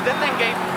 That thing gave.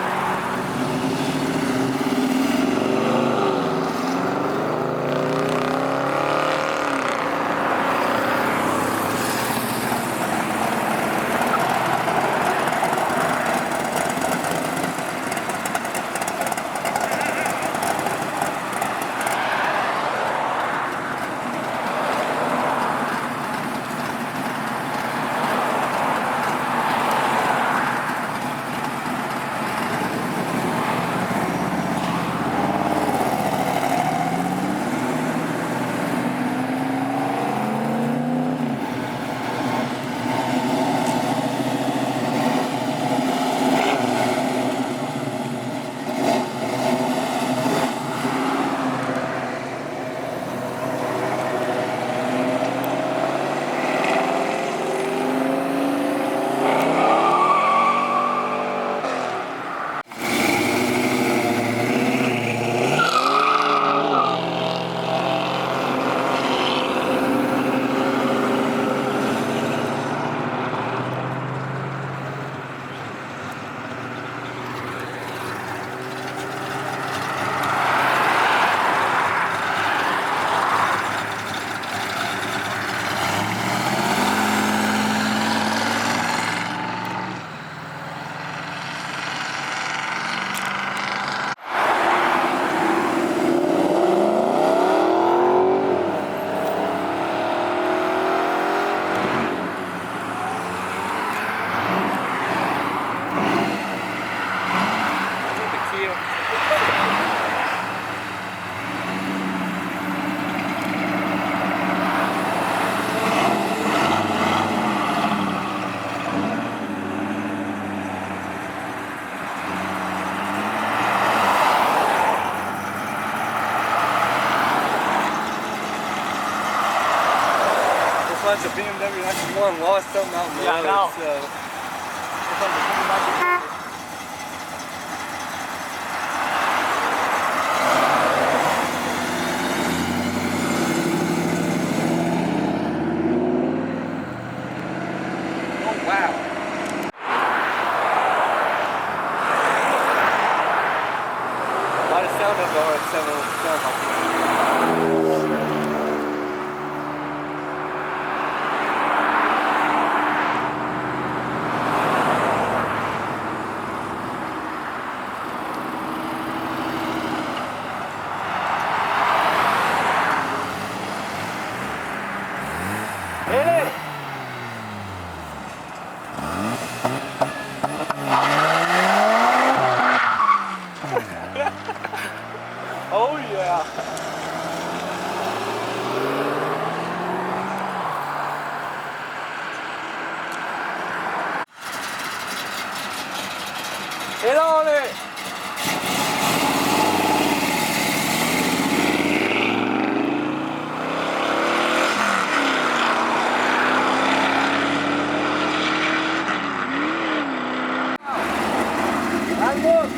Bunch of BMW 91 lost something out in the Yeah, I know. Oh wow. By the sound of it sounds like oh yeah. Get on it. And look.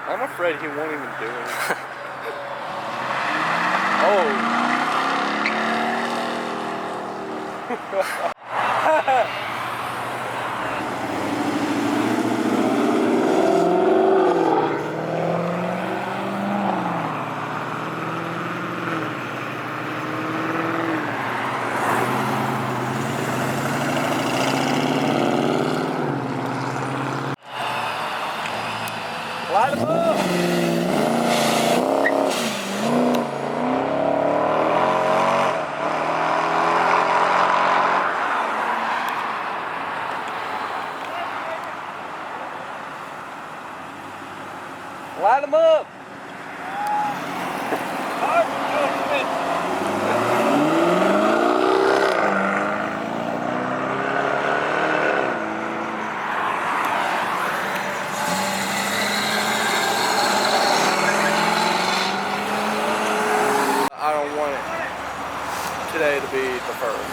I'm afraid he won't even do it. Oh. Light them up. I don't want it today to be the first.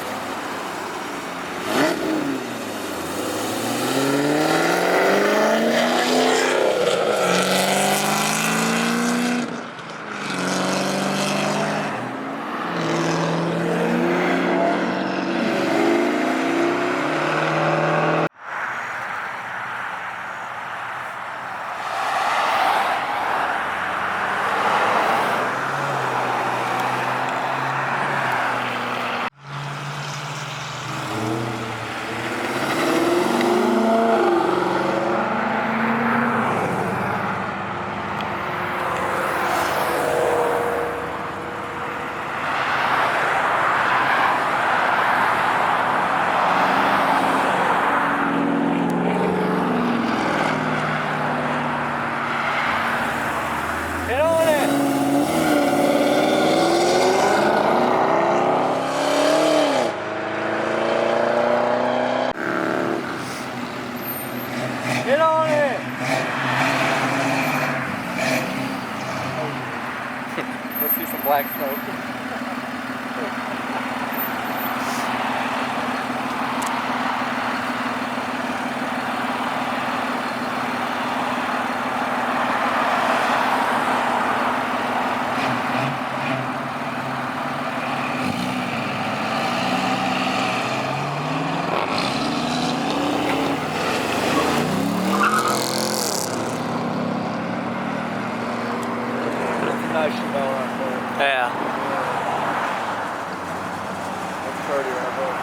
Get on it! Get on it! Let's see some black smoke. Nice bell right there. Yeah. That's pretty right there.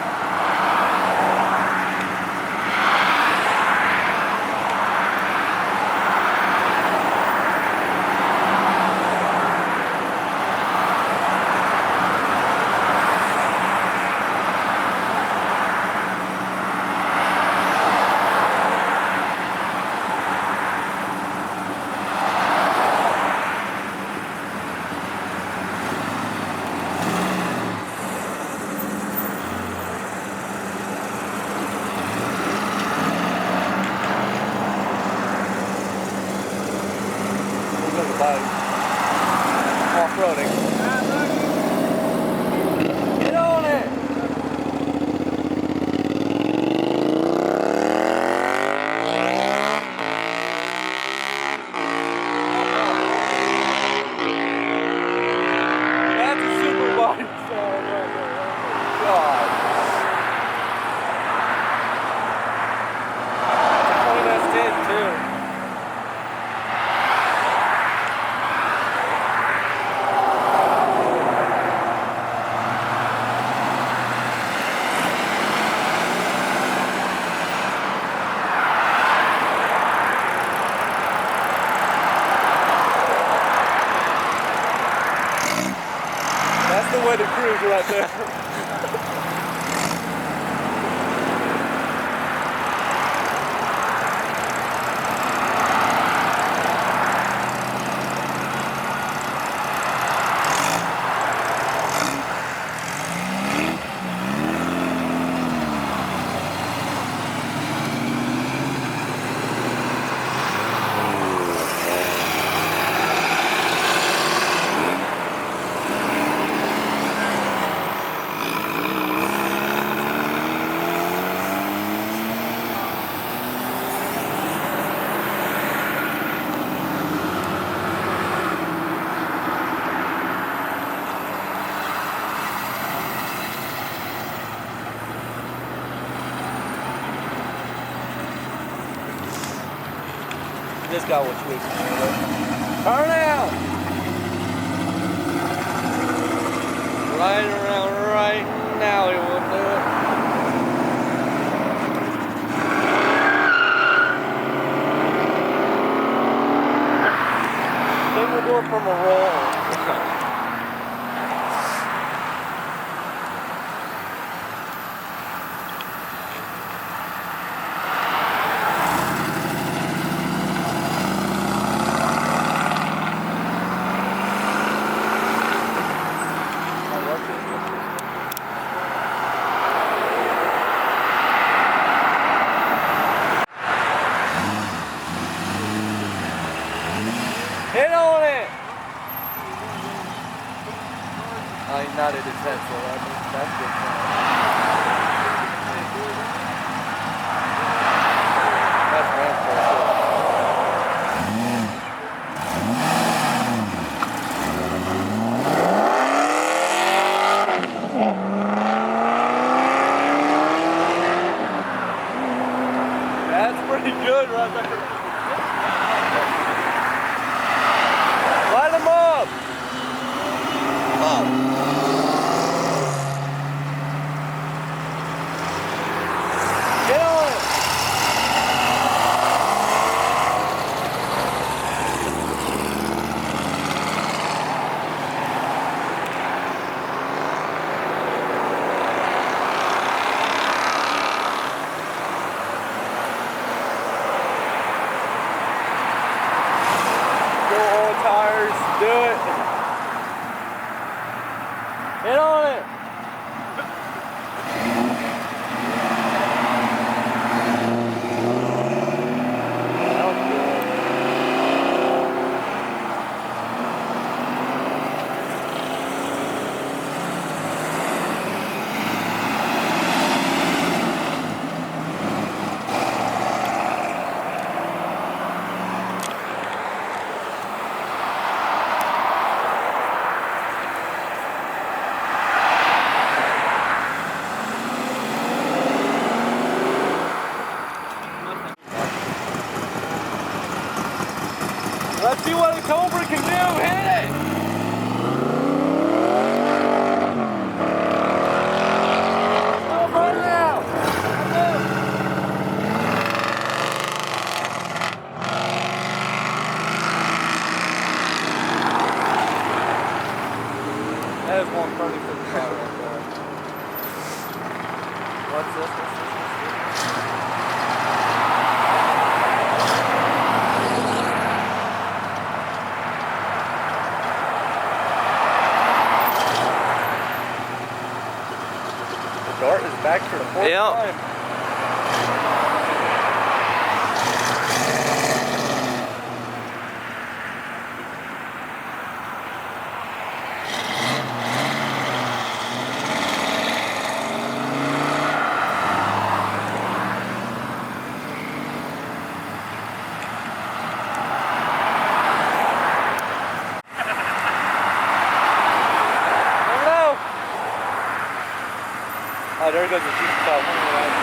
Off-roading. Get on it! That's a super body sound right there. Oh my God. That's a clean S10 too. That's the way to cruise right there. This guy was tweaking. Turn out! Right around right now he will do it. Then we'll do it from a roll. I nodded his head, so that's good. That's Ramsdale. That's pretty good, right there. Light him up! Get on it! Go all tires, do it! Get on it! That was good. Let's see what a Cobra can do. Hit it! Oh, burn it out! That is 136 power right there. What's this? Dart is back for the fourth time. Oh, there goes the G500.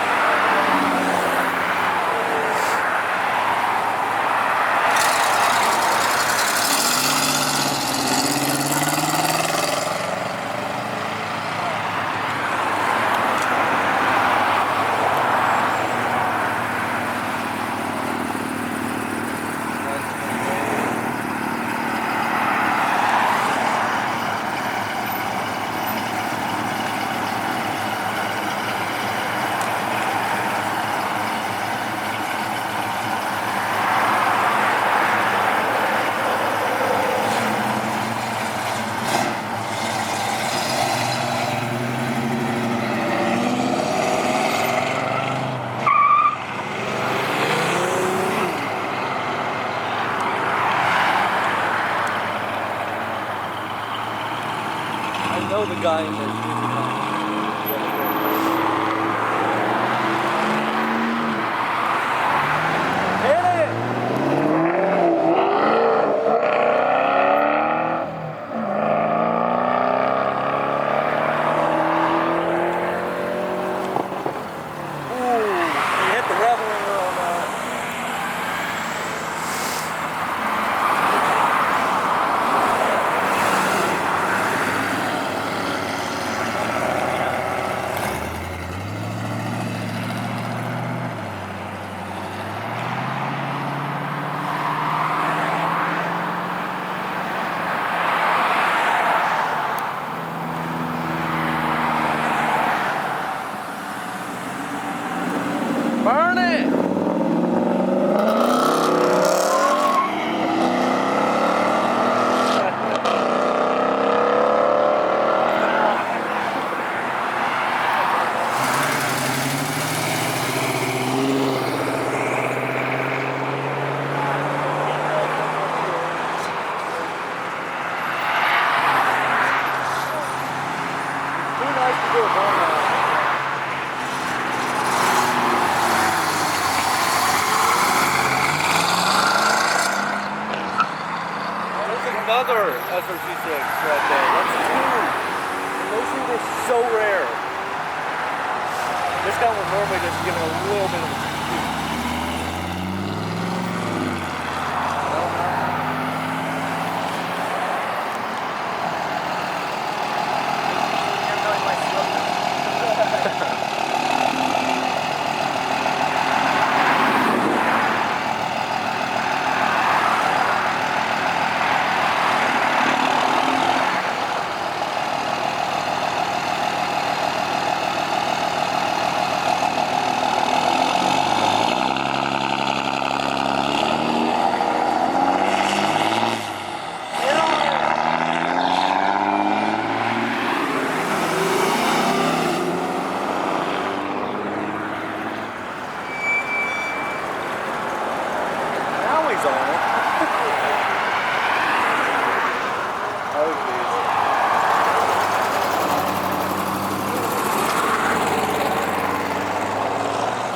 I know the guy in there. still going now. There's another SRT6 right there. That's two. And those things are so rare. This guy would normally just give it a little bit of a scoop.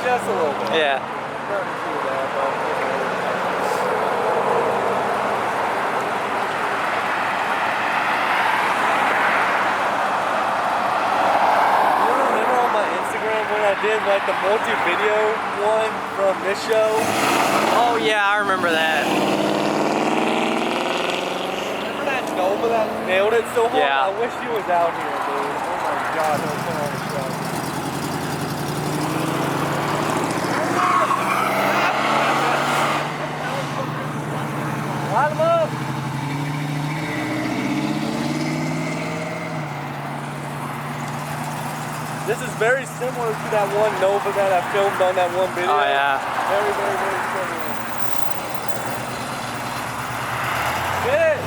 Just a little bit. Yeah. Nothing too bad, but you remember on my Instagram when I did like the multi-video one from this show? Oh yeah, I remember that. Remember that Nova that nailed it so hard? Yeah. I wish he was out here, dude. Oh my god, that was put on the show. Line them up! This is very similar to that one Nova that I filmed on that one video. Oh yeah. Very, very, very similar. Get it!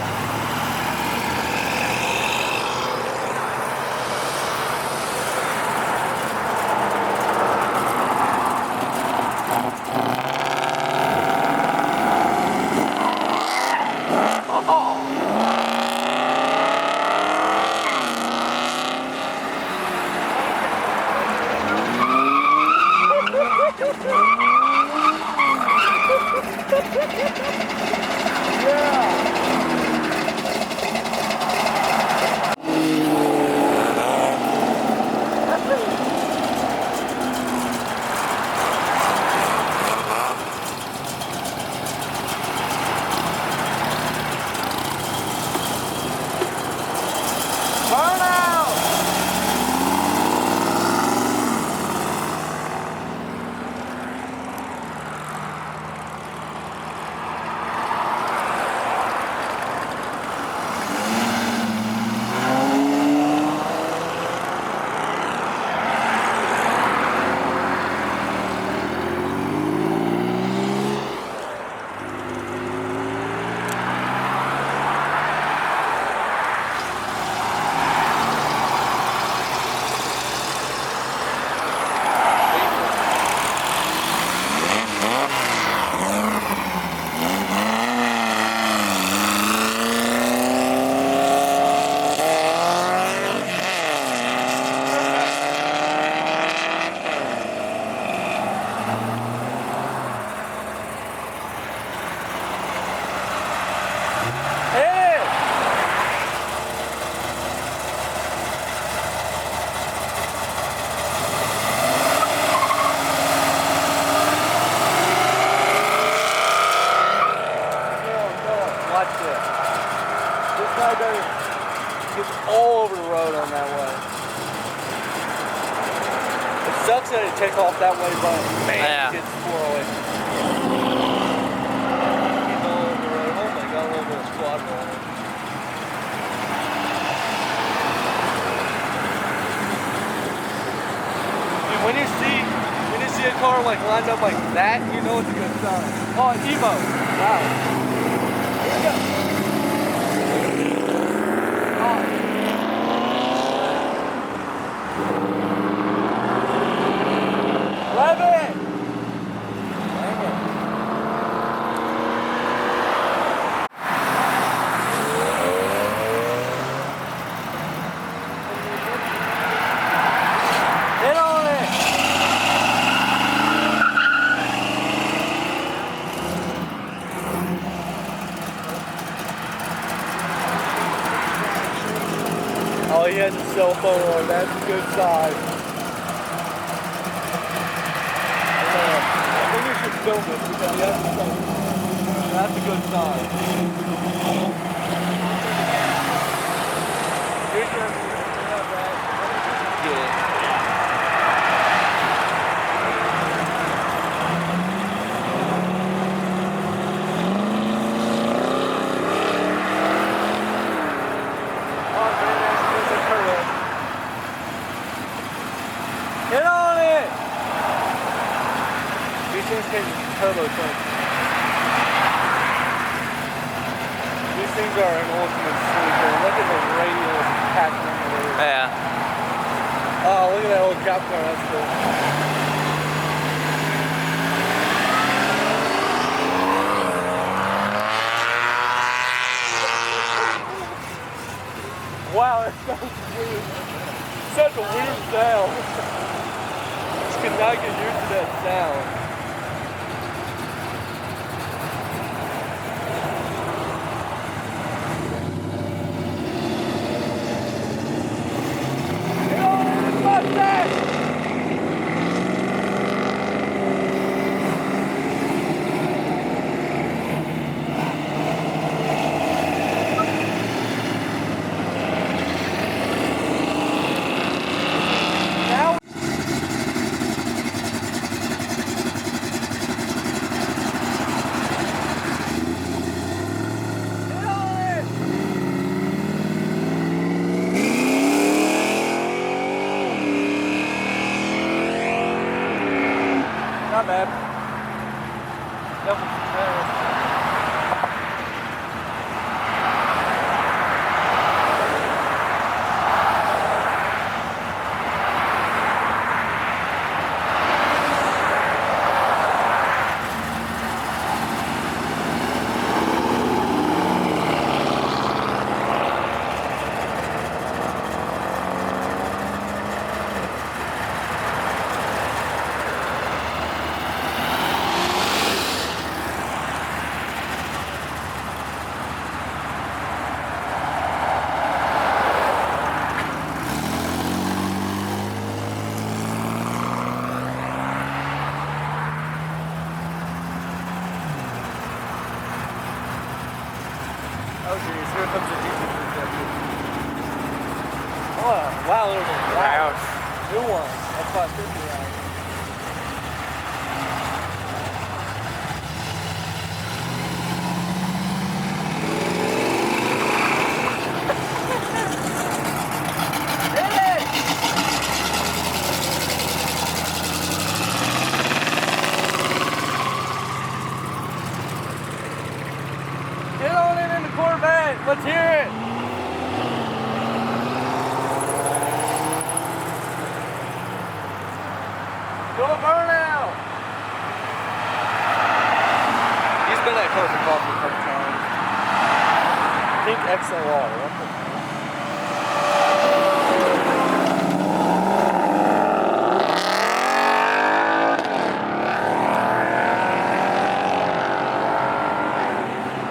Gets all over the road on that way. It sucks that it takes off that way, but man, Yeah. it gets squirrely. He's all over the road. Oh my god, a little bit of squad rolling. And when you see a car like lined up like that, you know it's a good sign. Oh, an Evo. Wow. Here we go. Love it! Oh, he has a cell phone on. That's a good sign. I think we should film this because he has a cell phone. That's a good sign. Here's your yeah. Get on it! These things can turbo change. These things are an ultimate sleeper. Look at the radial attachment of it. Yeah. Oh, look at that old cop car. That's cool. Wow, that's so weird. Such a weird sound. Just could not get used to that sound. Get on in the Mustang! Not bad. Definitely better. Oh geez, here comes the diesel perspective. Oh wow, there's a Ouch. new one. That's 550 out. Get on it in the Corvette. Let's hear it. Go burnout. He's been at Coast and Coffee a couple times. Pink XLR. What the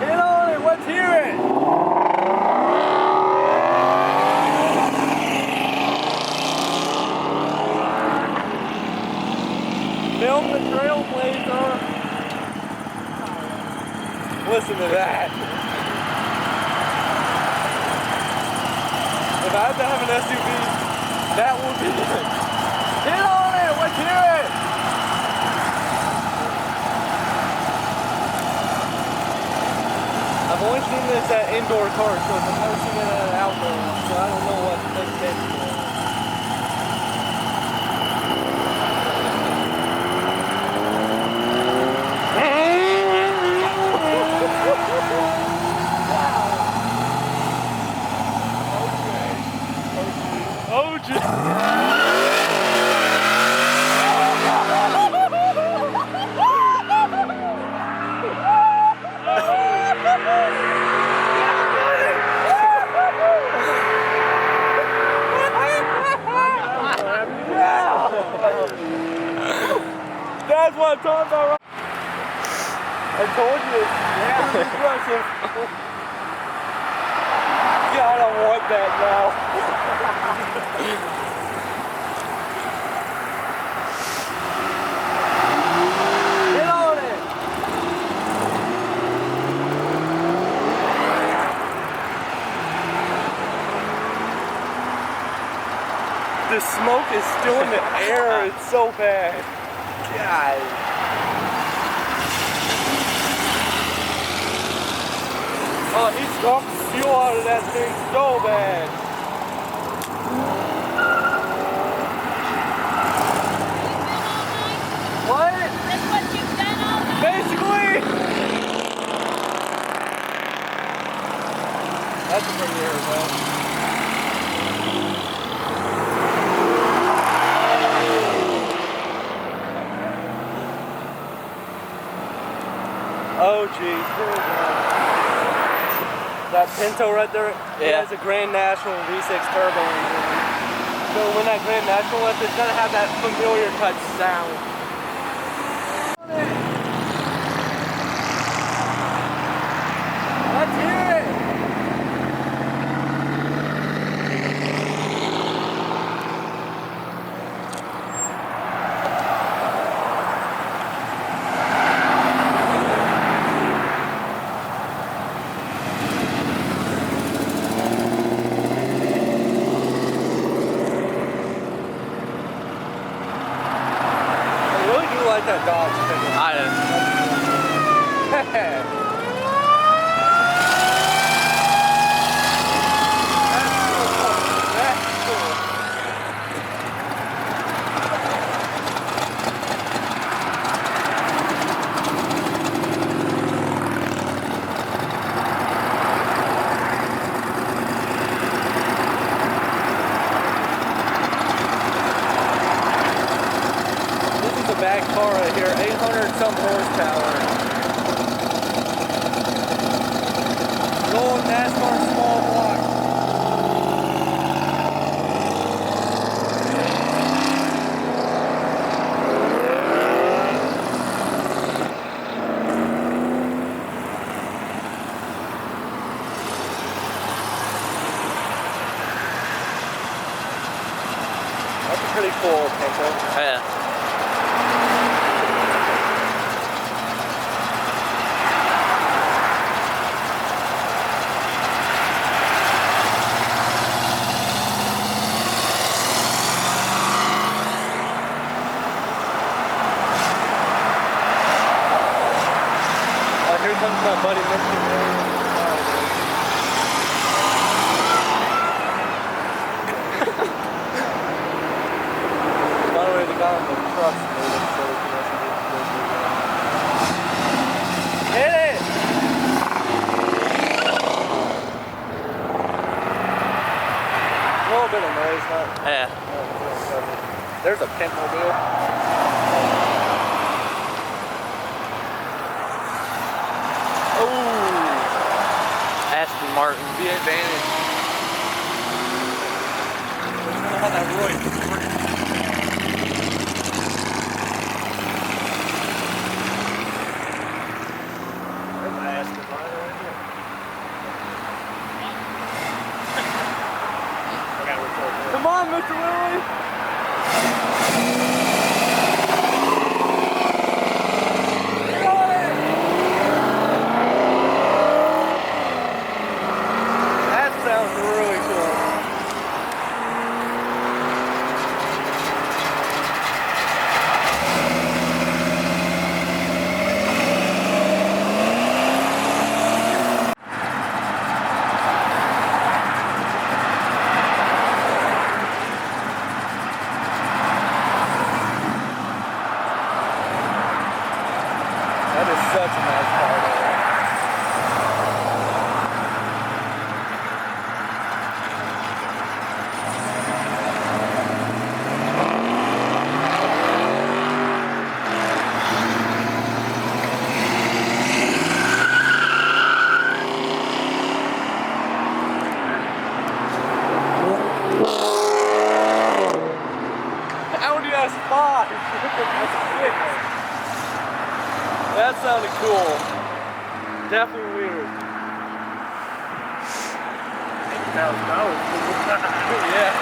Get on it. Let's hear it. Film the Trailblazer. Listen to that. If I had to have an SUV, that would be it. Get on it. Let's hear it. I've only seen this at indoor car shows. I've never seen it at an outdoor one, so I don't know what they did for it. That's what I'm talking about. I told you. Yeah, it's aggressive. God, I want that now. Get on it! The smoke is still in the air. It's so bad. God. Oh, he sucked the fuel out of that thing so bad. What? That's what you've done all night? Basically. That's a pretty air, man. Oh geez, here we go. That Pinto right there, it has a Grand National V6 turbo engine. So when that Grand National left, it's gonna have that familiar type sound. Let's hear it! I like that Dodge pickup. I didn't. That's cool. Bad car right here, 800 some horsepower. Old NASCAR small block. That's a pretty cool Pinto. Yeah. Here comes my buddy Mr. By the way, the guy on the truck's moving, so we can actually hit it! A little bit of noise, not. Yeah. There's a Pentmobile. Aston Martin. The Advantage. How that Roy? There's my Aston Martin right here. I gotta record this. Come on, Mr. Willie! Sounds really cool. That is such a nice car. Audi S5. That sounded cool. Definitely weird. $8,000. Yeah.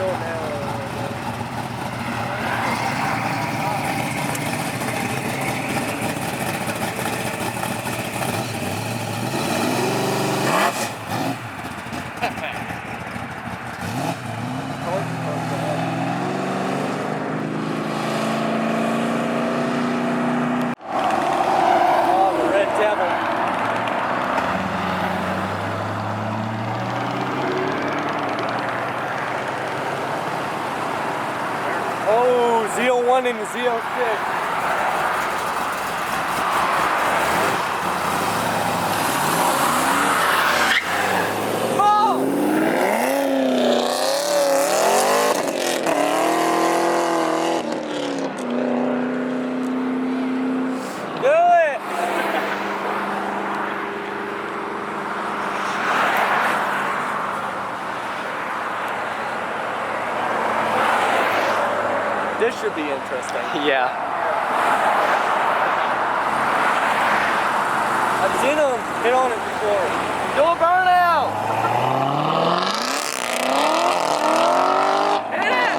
real narrow. Oh, the Red Devil. Oh, Z01 and the Z06. This should be interesting. Yeah. I've seen him hit on it before. Do a burnout! Hit it!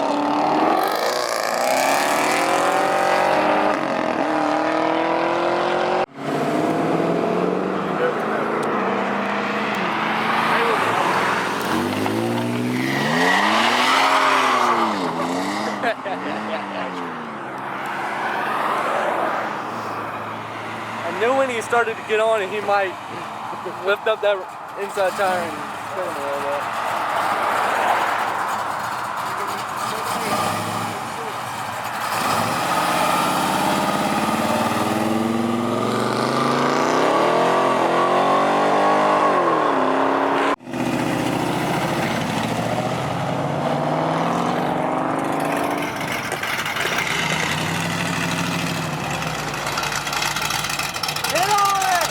I knew when he started to get on it, he might lift up that inside tire and spin him a little bit. Hit on it!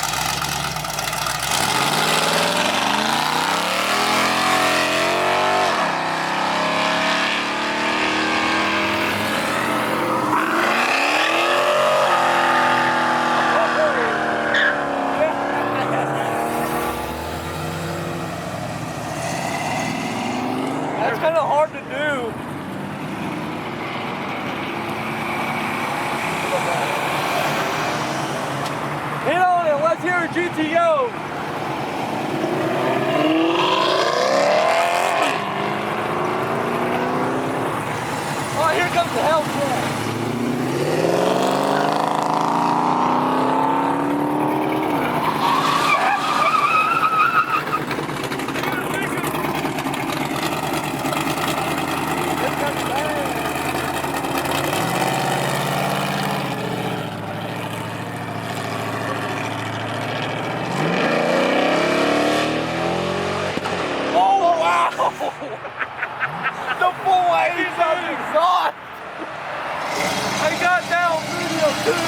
That's kind of hard to do. Hit on it, let's hear a GTO. Oh, here comes the Hellcat. Here comes the band. Oh, wow! The full 80s on the exhaust! I got down video too!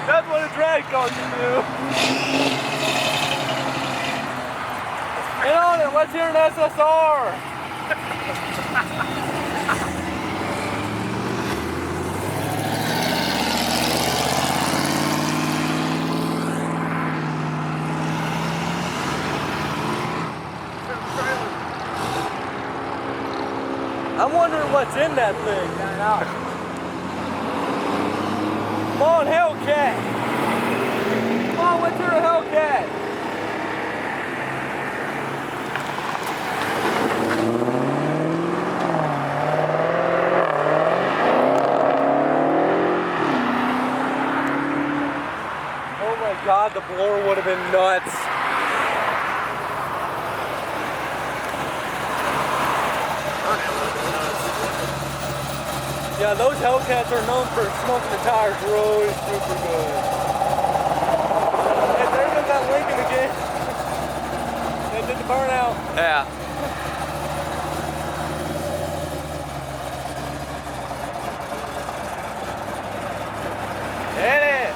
That's what a drag car can do! Get on it, let's hear an SSR! I'm wondering what's in that thing. Come on, Hellcat! Come on, let's hear a Hellcat! Oh my God, the blower would have been nuts. Yeah, those Hellcats are known for smoking the tires really super good. Hey, there goes that Lincoln again. They did the burnout. Yeah. Hit it!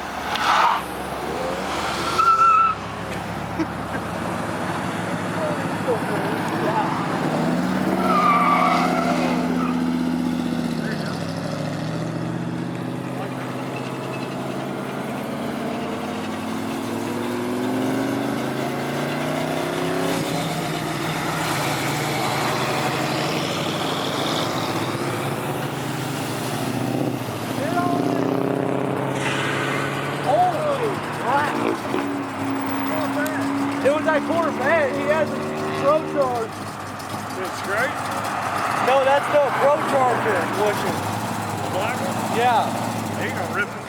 It was that Corvette. He has a Pro Charge. It's great. No, that's the Pro Charger bushing. Black one? Yeah. He gonna rip it.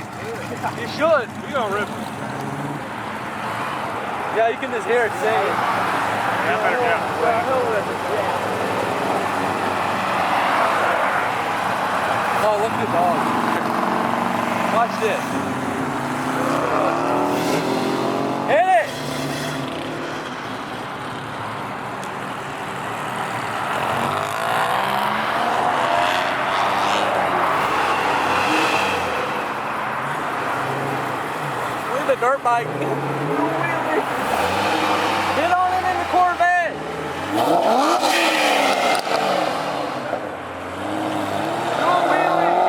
You should. He gonna rip it. Yeah, you can just hear it singing. Yeah, I better get out of the way. Oh, look at the dog. Watch this. Hit it! Look at the dirt bike. Get on it in the Corvette! Do a wheelie!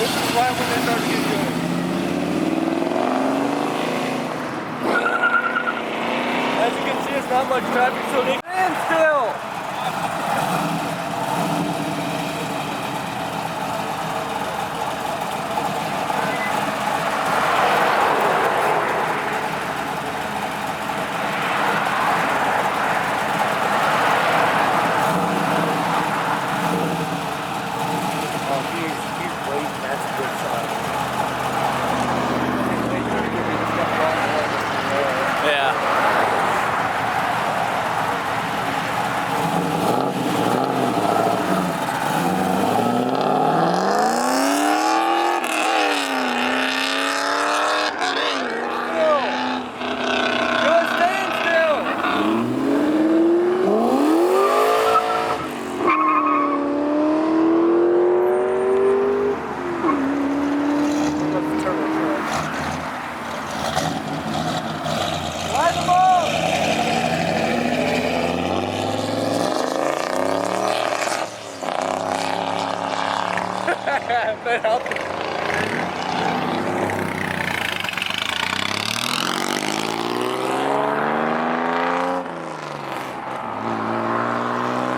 This is right when they start to get going. As you can see, it's not much traffic, so they stand still. He's waiting. That's a good sign. Yeah. But help.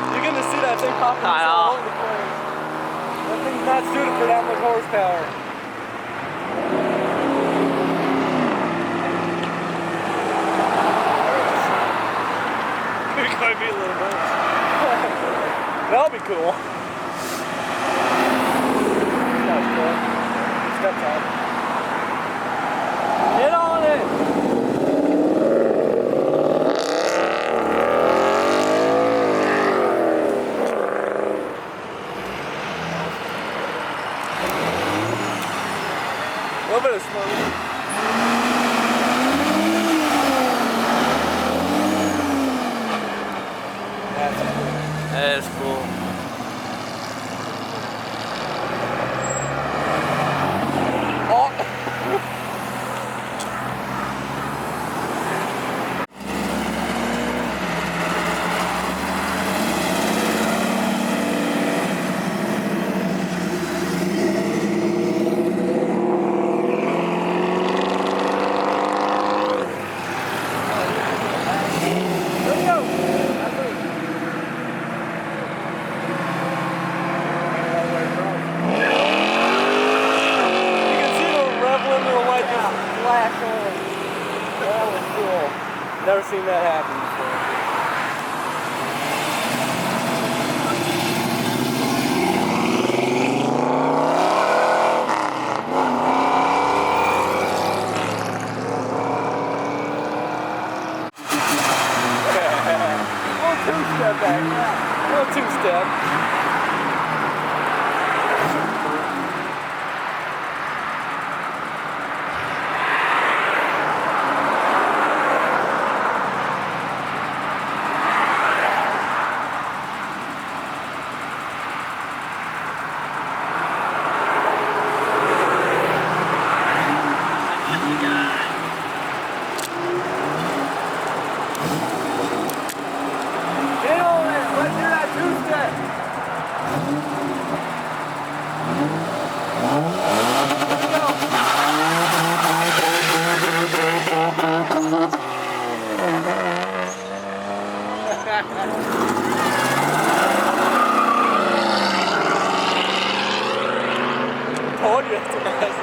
You're gonna see that thing popping all over the place. That thing's not suited for that much horsepower. It's gonna be a little bit. That'll be cool. Step on. Get on it! A little bit of smoke. That is cool. Never seen that happen before. Little two-step back. Little two-step. Get on it. Let's do that two-step. Told you it's a mess.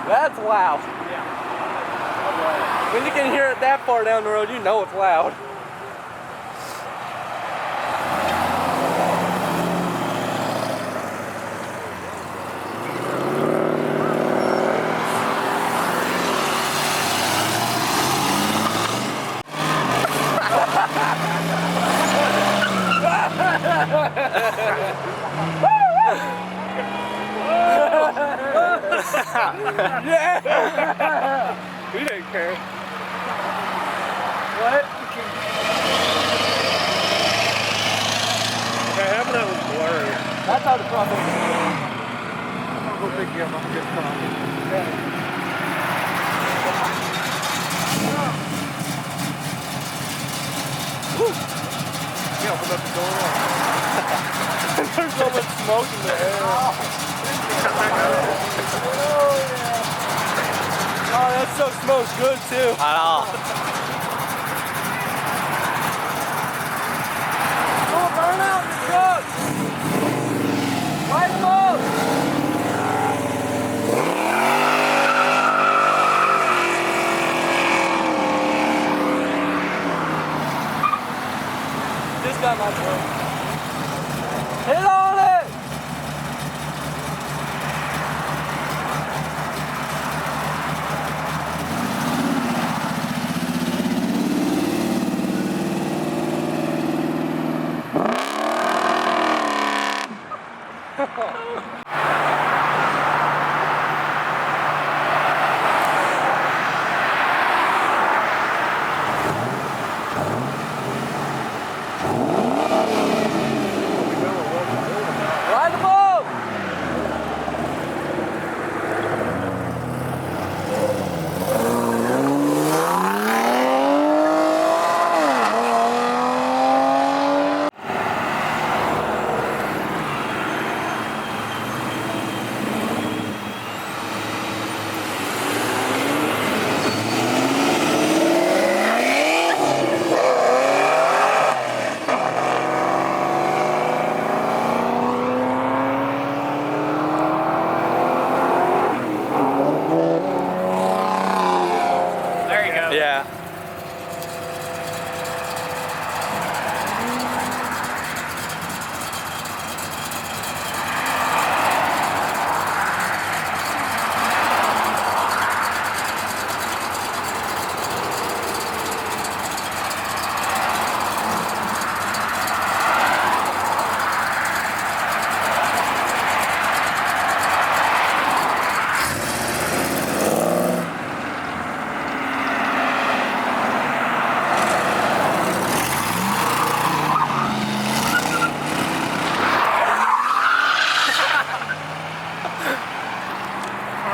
That's loud. Yeah. When you can hear it that far down the road, you know it's loud. Yeah! We didn't care. What? Okay, half of that was blurry. That's how the problem is. I'm gonna go pick you up. I'm gonna get Yeah, open up the door. There's so much smoke in the air. Oh, that stuff smells good too. I know. Oh, burn out the truck! White smoke! Just got my truck. Hit on it!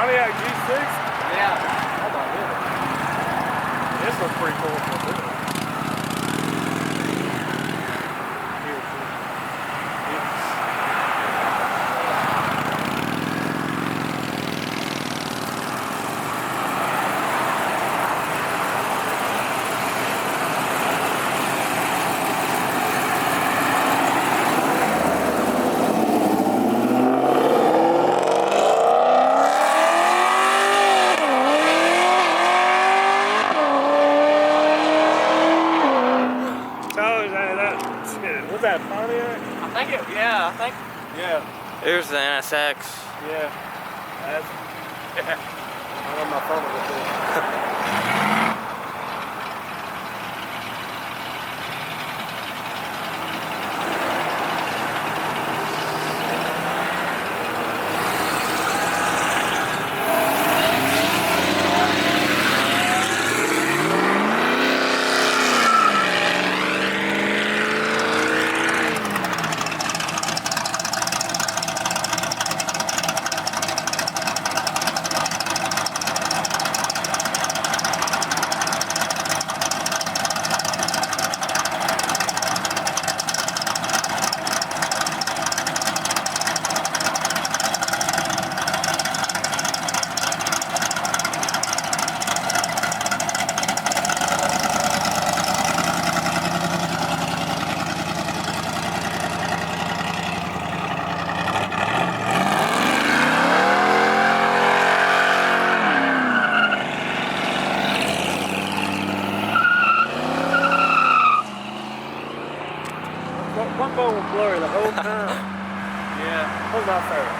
Pontiac G6? Yeah. How about this? This one's pretty cool. What's that, Pontiac? I think it, yeah, I think. Yeah. Here's the NSX. Yeah. That's. I'm on my phone with it. My phone was blurry the whole time. Yeah. What's my favorite?